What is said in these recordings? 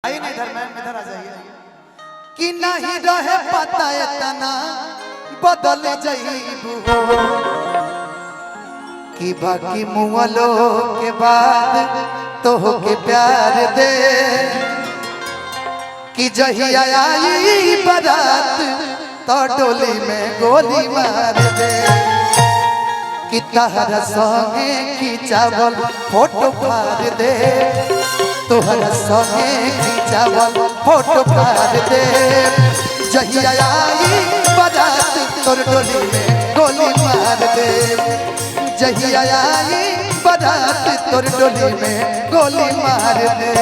आई नहीं इधर आ जाइए कि नहीं रहे पता इतना बदल जाइबू कि बाकी मुअलो के बाद तो के प्यार दे कि जहिया आई बारात तो डोली में गोली मार दे कि तहरा संगे खिंचावल फोटो फाड़ दे तोहरा संगे खिंचावल फोटो फाड़ दे जहिया आई बारात तोर डोली में गोली मार दे जहिया आई बारात तोर डोली में गोली मार दे।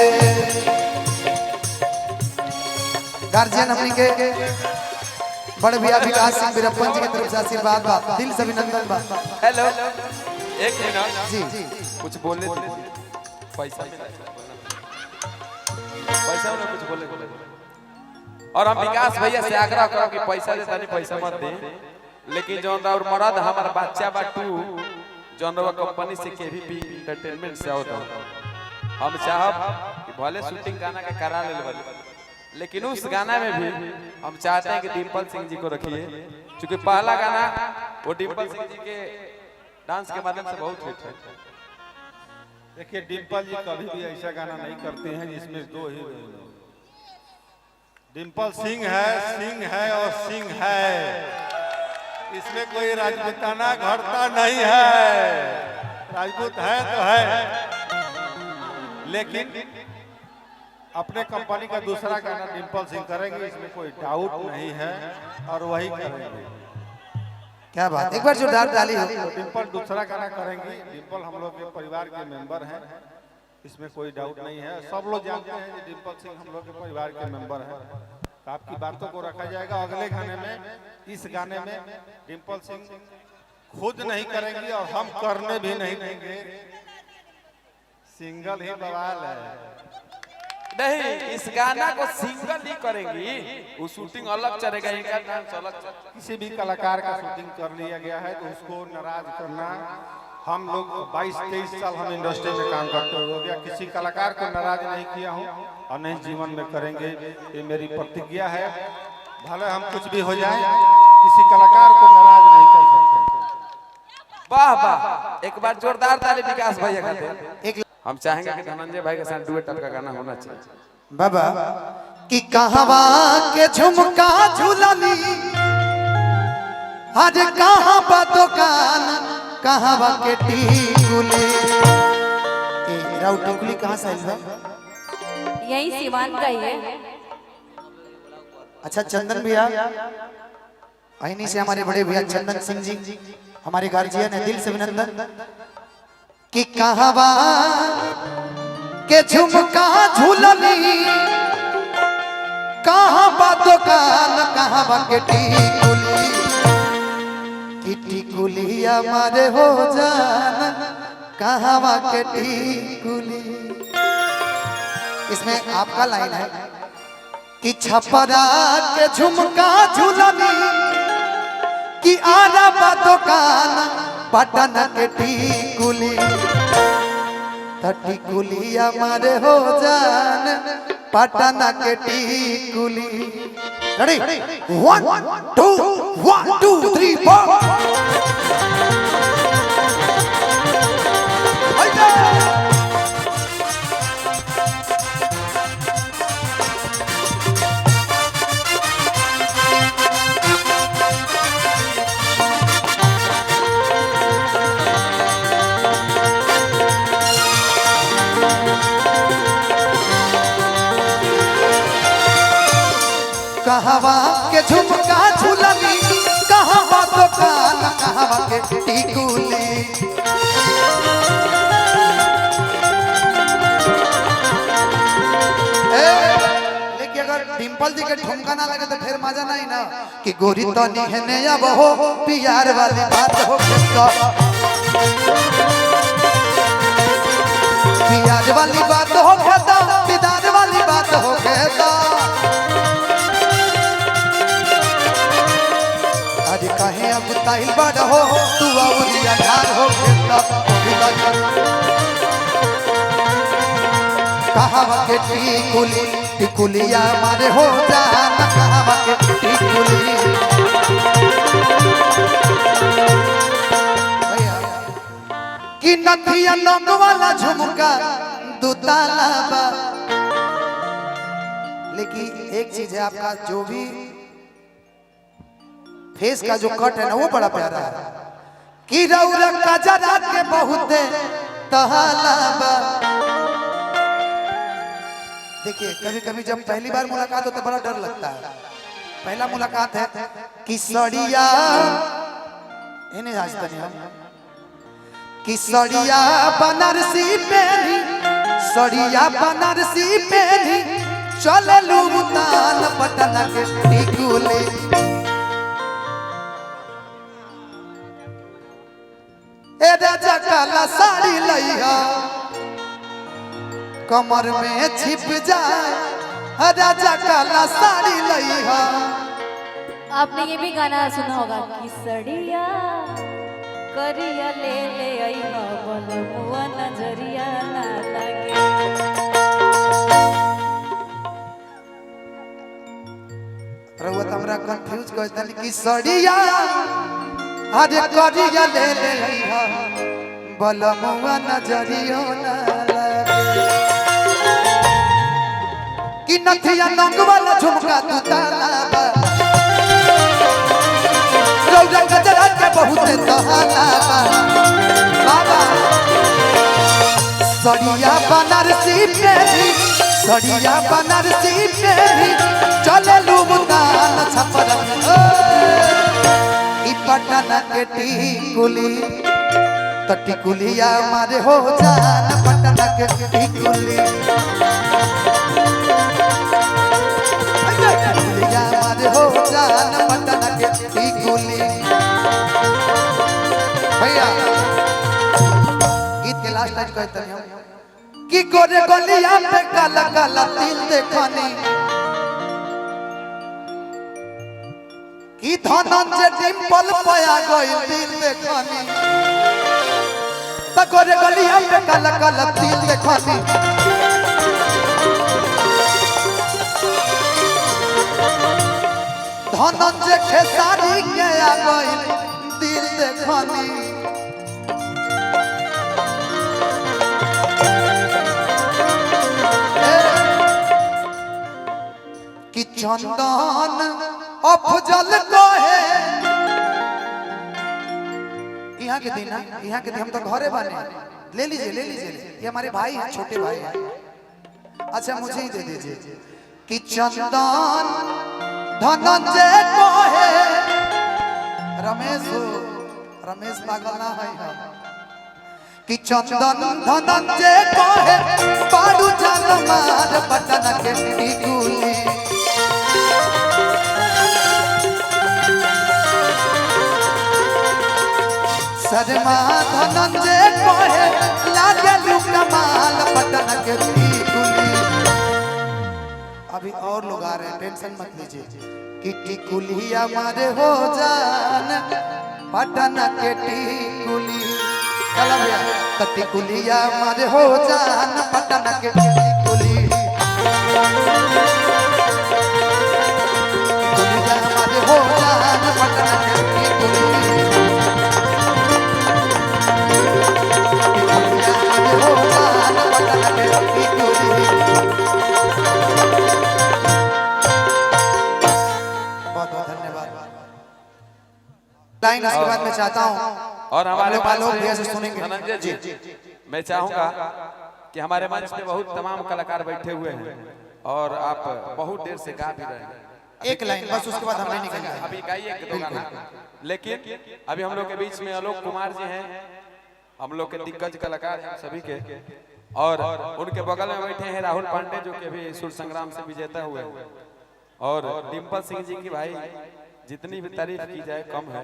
गार्जियन हमनी के बड़े भैया विकास सिंह वीरप्पन जी की तरफ से आशीर्वाद बा, दिल से अभिनंदन बा। हेलो एक मिनट जी कुछ बोले पैसा में कुछ बोले और हम विकास भैया से आग्रह करो कि पैसा देता नहीं पैसा मत दे लेकिन जौन और मरद हमारा बच्चा बा टू जौन कंपनी से केवीपी एंटरटेनमेंट से होता हम चाहब कि भले शूटिंग गाना के करा ले लेकिन उस गाना में भी हम चाहते हैं कि डिम्पल सिंह जी को रखिए क्योंकि पहला गाना वो डिम्पल सिंह जी के डांस के माध्यम से बहुत हिट है। देखिए डिम्पल जी कभी भी ऐसा गाना नहीं करते हैं जिसमें दो ही डिम्पल सिंह है और सिंह है, इसमें कोई राजपूताना घटता नहीं है, राजपूत है तो है लेकिन अपने कंपनी का दूसरा गाना डिम्पल सिंह करेंगे इसमें कोई डाउट नहीं है और वही करेंगे। क्या बात, एक बार जोरदार ताली हो। डिम्पल दूसरा गाना करेंगे, डिम्पल हम लोग के परिवार के मेंबर हैं, इसमें कोई डाउट नहीं है, सब लोग जानते हैं कि डिम्पल सिंह हम लोग के परिवार के मेंबर हैं। तो आपकी बातों को रखा जाएगा अगले गाने में। इस गाने में डिम्पल सिंह खुद नहीं करेंगी और हम करने भी नहीं देंगे, सिंगल ही बवाल है। नहीं इस गाना को सिंगल ही करेंगी, वो शूटिंग अलग चलेगा, इनका डांस अलग चलेगा। किसी भी कलाकार का शूटिंग कर लिया गया है तो उसको नाराज करना, हम लोग 22-23 साल हम इंडस्ट्री में काम करते हो गया, किसी कलाकार को नाराज नहीं किया हूँ और नहीं जीवन में करेंगे, ये मेरी प्रतिज्ञा है। भले हम कुछ भी हो जाए किसी कलाकार को नाराज नहीं कर सकते। वाह वाह, एक बार जोरदार ताली विकास भैया खाते। हम चाहेंगे कि धनंजय भाई के साथ डुएट का गाना होना चाहिए। बाबा कि कहवा के झुमका झूलनी आज कहाँ बा दुकान कहवा के टिकुली, ए राउत टिकुली कहाँ से आई है? यही सिवान का ही है। अच्छा चंदन भैया अहिनी से हमारे बड़े भैया चंदन सिंह जी हमारे गार्जियन है, दिल से अभिनंदन। कि कहवा के झुमका झूलनी कहाँ बा दुकान कहवा के टिकुली कि टिकुली हमारे हो जान कहवा के टिकुली। इसमें आपका लाइन है कि छपरा के झुमका झूलनी कि आरा बा दुकान पटन के टिकुली टिकुली हमारे हो जान पटन के टिकुली। रेडी 1 2 3 4 कहवा के झुमका झूलनी कहवा दुकान कहवा के टिकुली। लेकिन अगर डिम्पल जी के ठुमका ना लगे तो फिर मजा नहीं ना कि गोरी तो निहने अब हो प्यार वाली बात हो प्यार वाली बात हो खेता पिदार वाली बात हो खेता कहे अब ताइल बड़ हो तू औरिया धार हो कहवा के टिकुली टिकुलिया मारे हो जान कहवा के टिकुली कि नथिया नंग वाला झुमका दुताला बा। लेकिन एक चीज है आपका जो भी फेस का जो कट है ना वो बड़ा प्यारा है कि रौरा कजरा के बहुत तहाला बा। देखिए कभी कभी जब पहली बार मुलाकात हो तो बड़ा डर लगता है। पहला मुलाकात है कि सड़िया इन्हें आज तक हम कि सड़िया बनारसी पहनी सड़िया बनारसी पहनी चले लुबतान पटना के टिकुले। ए राजा काला साड़ी लइहा कमर में छिप जाए राजा काला साड़ी लइहा। आपने ये भी गाना सुना होगा कि सड़िया करिया ले ले आईहा बलमुआ नजरिया ना लगे। रउआ हमरा कंफ्यूज कर देनी कि सड़िया अरे करिया ले ले आईहा बलमुआ नजरिया ना लगे। कि नथिया नंग वाला झुमका तू ताला बा रौरा गजरा के बहुत तहाला बा। बाबा सड़िया बनारसी पहनी सड़िया बनारसी पहनी चले लुबतान छपर ई पटना के टिकुली तो टिकुलिया मारे हो जान पटना के टिकुली टिकुलिया मारे हो जान पटना के टिकुली। भैया गीत के लास्ट लाइन कहते हैं कि गोरे गलिया पे काला काला तिल देखनी कि धनंजय डिंपल पया गई तिल देखनी त गोरे गलिया पे काला काला तिल देखनी धनंजय खेसारी के आ गई दिल देखनी कि चंदन अफजल कहे यहाँ के दिन यहाँ के दिन हम तो घरे बने ले लीजिए ये हमारे भाई हैं छोटे भाई हैं। अच्छा मुझे ही दे दीजिए कि चंदन धनंजय कहे रमेश पागल ना है कि चंदन धनंजय कहे पाडू जान मार पटना के टिकुली। शर्मा धनंजय कहे लागलू कमाल पटना के टिकुली। अभी और लोग आ रहे हैं टेंशन मत लीजिए कि टिकुलिया मारे हो जान पटना के टिकुली। चला भैया तो टिकुलिया मारे हो जान पटना के टिकुली। टिकुलिया मारे हो जान पटना के टिकुली। टिकुलिया मारे हो जान पटना के टिकुली। लाइन उसके बाद मैं चाहता हूं और हमारे पास लोग भैया से सुनेंगे। धनंजय जी मैं चाहूंगा कि हमारे मंच पे बहुत तमाम कलाकार बैठे हुए हैं और आप बहुत देर से गा भी रहे हैं। एक लाइन बस उसके बाद हमने निकल जाए। अभी गाइए एक दो गाना लेकिन अभी हम लोग के बीच में आलोक कुमार जी हैं हम लोग के दिग्गज कलाकार हैं सभी के और उनके बगल में बैठे हैं राहुल पांडे जो कि अभी सुर संग्राम से विजेता हुए और डिम्पल सिंह जी की भाई जितनी भी तारीफ की जाए कम है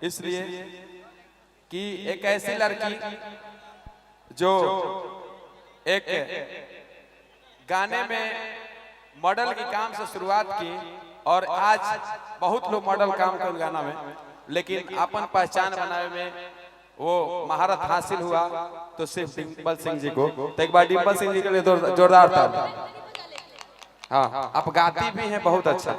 इसलिए कि एक ऐसी लड़की जो एक गाने में मॉडल के काम से शुरुआत की और आज बहुत लोग मॉडल काम कर गाना में लेकिन अपन पहचान बनाने में वो महारत हासिल हुआ तो सिर्फ डिम्पल सिंह जी को। तो एक बार डिम्पल सिंह जी के लिए जोरदार था। हाँ, आप गाती भी हैं बहुत अच्छा।